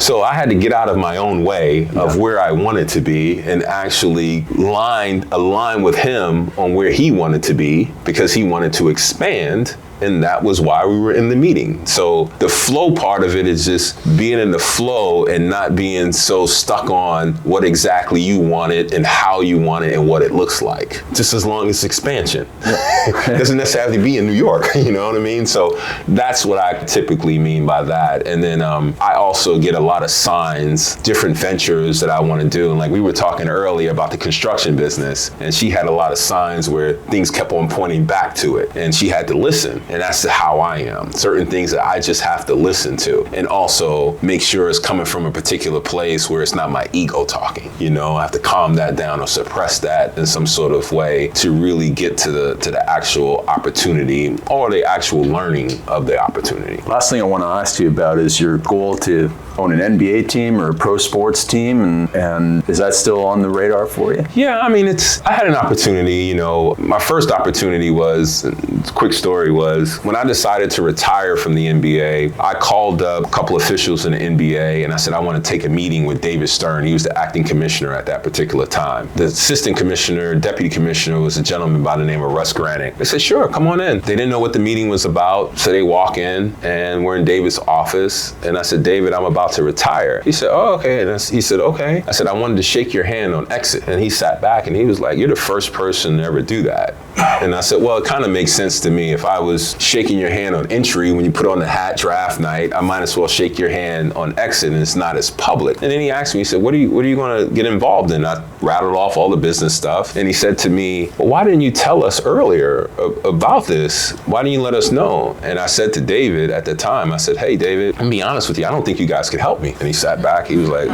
So I had to get out of my own way of where I wanted to be and actually align with him on where he wanted to be, because he wanted to expand. And that was why we were in the meeting. So the flow part of it is just being in the flow and not being so stuck on what exactly you wanted and how you want it and what it looks like. Just as long as it's expansion. It doesn't necessarily be in New York, you know what I mean? So that's what I typically mean by that. And then I also get a lot of signs, different ventures that I want to do. And like we were talking earlier about the construction business, and she had a lot of signs where things kept on pointing back to it, and she had to listen. And that's how I am. Certain things that I just have to listen to, and also make sure it's coming from a particular place where it's not my ego talking. I have to calm that down or suppress that in some sort of way to really get to the actual opportunity or the actual learning of the opportunity. Last thing I want to ask you about is your goal to own an NBA team or a pro sports team, and is that still on the radar for you? Yeah, I mean, I had an opportunity, my first opportunity was, quick story was, when I decided to retire from the NBA, I called up a couple officials in the NBA and I said, I want to take a meeting with David Stern. He was the acting commissioner at that particular time. The assistant commissioner, deputy commissioner was a gentleman by the name of Russ Granick. They said, sure, come on in. They didn't know what the meeting was about, so they walk in and we're in David's office. And I said, David, I'm about to retire. He said, oh, okay. And he said, okay. I said, I wanted to shake your hand on exit. And he sat back and he was like, you're the first person to ever do that. And I said, well, it kind of makes sense to me. If I was shaking your hand on entry when you put on the hat draft night, I might as well shake your hand on exit, and it's not as public. And then he asked me, he said, what are you going to get involved in? I rattled off all the business stuff. And he said to me, well, why didn't you tell us earlier about this? Why didn't you let us know? And I said to David at the time, I said, hey, David, I'm be honest with you, I don't think you guys could help me. And he sat back. He was like,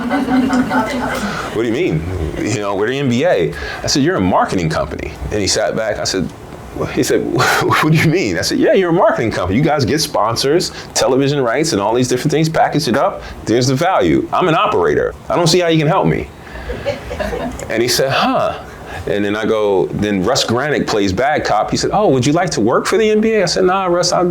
what do you mean? We're the NBA. I said, you're a marketing company. And he sat back. He said, what do you mean? I said, yeah, you're a marketing company. You guys get sponsors, television rights, and all these different things, package it up. There's the value. I'm an operator. I don't see how you can help me. And he said, huh. And then then Russ Granick plays bad cop. He said, oh, would you like to work for the NBA? I said, nah, Russ, I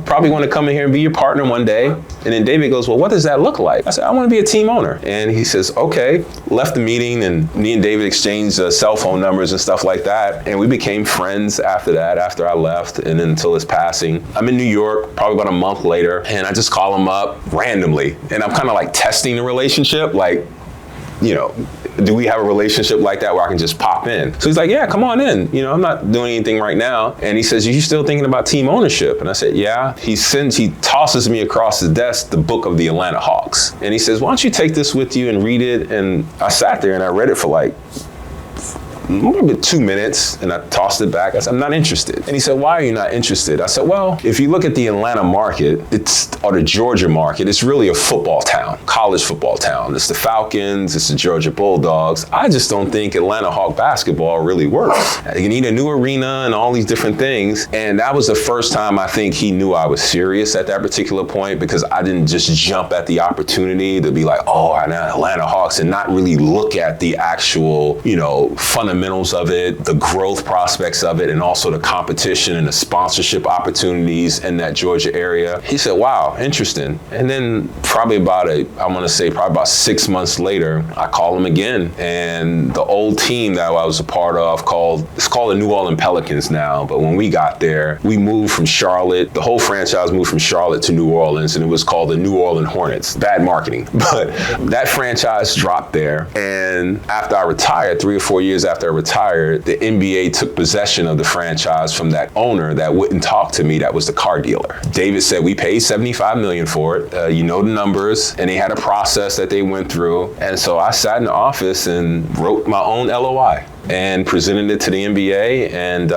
probably want to come in here and be your partner one day. And then David goes, well, what does that look like? I said, I want to be a team owner. And he says, okay. Left the meeting, and me and David exchanged cell phone numbers and stuff like that. And we became friends after that, after I left, and then until his passing. I'm in New York, probably about a month later, and I just call him up randomly. And I'm kind of like testing the relationship, like, do we have a relationship like that where I can just pop in? So he's like, yeah, come on in. I'm not doing anything right now. And he says, are you still thinking about team ownership? And I said, yeah. He tosses me across the desk the book of the Atlanta Hawks. And he says, why don't you take this with you and read it? And I sat there and I read it for like maybe 2 minutes, and I tossed it back. I said, I'm not interested. And he said, why are you not interested? I said, well, if you look at the Atlanta market, or the Georgia market, it's really a football town, college football town. It's the Falcons, it's the Georgia Bulldogs. I just don't think Atlanta Hawk basketball really works. You need a new arena and all these different things. And that was the first time I think he knew I was serious at that particular point, because I didn't just jump at the opportunity to be like, oh, I'm Atlanta Hawks, and not really look at the actual, fundamentals of it, the growth prospects of it, and also the competition and the sponsorship opportunities in that Georgia area. He said, wow, interesting. And then probably about 6 months later, I call him again. And the old team that I was a part of it's called the New Orleans Pelicans now. But when we got there, we moved from Charlotte. The whole franchise moved from Charlotte to New Orleans, and it was called the New Orleans Hornets. Bad marketing. But that franchise dropped there. And after I retired, 3 or 4 years after I retired, the NBA took possession of the franchise from that owner that wouldn't talk to me. That was the car dealer. David said, we paid $75 million for it. The numbers. And they had a process that they went through. And so I sat in the office and wrote my own LOI and presented it to the NBA. And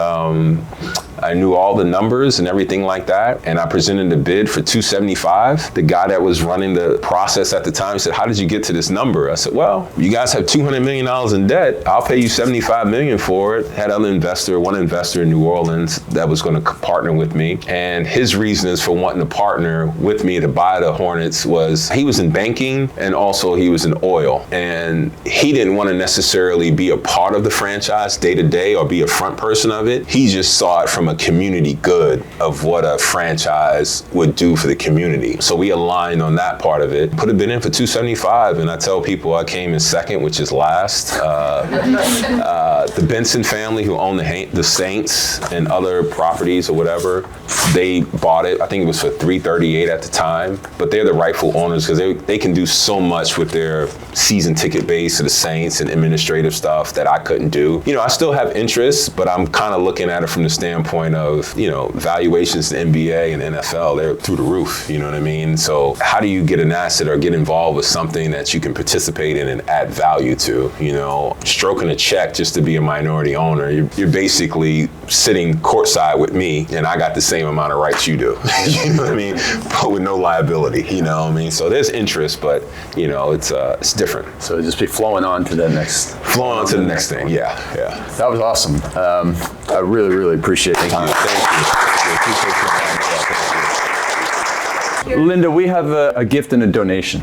I knew all the numbers and everything like that. And I presented the bid for $275. The guy that was running the process at the time said, how did you get to this number? I said, well, you guys have $200 million in debt. I'll pay you $75 million for it. Had one investor in New Orleans that was going to partner with me. And his reasons for wanting to partner with me to buy the Hornets was he was in banking, and also he was in oil. And he didn't want to necessarily be a part of the franchise day to day or be a front person of it. He just saw it from a community good of what a franchise would do for the community. So we aligned on that part of it. Put a bid in for $275, and I tell people I came in second, which is last. The Benson family, who own the Saints and other properties or whatever, they bought it. I think it was for $338 at the time, but they're the rightful owners because they can do so much with their season ticket base to the Saints and administrative stuff that I couldn't do. I still have interest, but I'm kind of looking at it from the standpoint of, valuations in the NBA and NFL, they're through the roof, you know what I mean? So how do you get an asset or get involved with something that you can participate in and add value to? Stroking a check just to be a minority owner, you're basically sitting courtside with me, and I got the same amount of rights you do, you know what I mean? But with no liability, you know what I mean? So there's interest, but it's different. So just be flowing on to the next. Flowing on to the next thing, yeah. That was awesome. I really, really appreciate it. Thank you. Appreciate your time. Linda, we have a gift and a donation.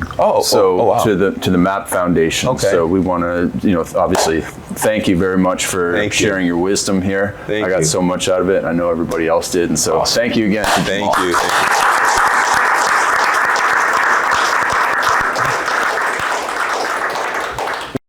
Wow. To the MAP Foundation. Okay. So we want to, obviously, thank you very much for sharing your wisdom here. I got so much out of it. I know everybody else did, and so thank you again. Thank you.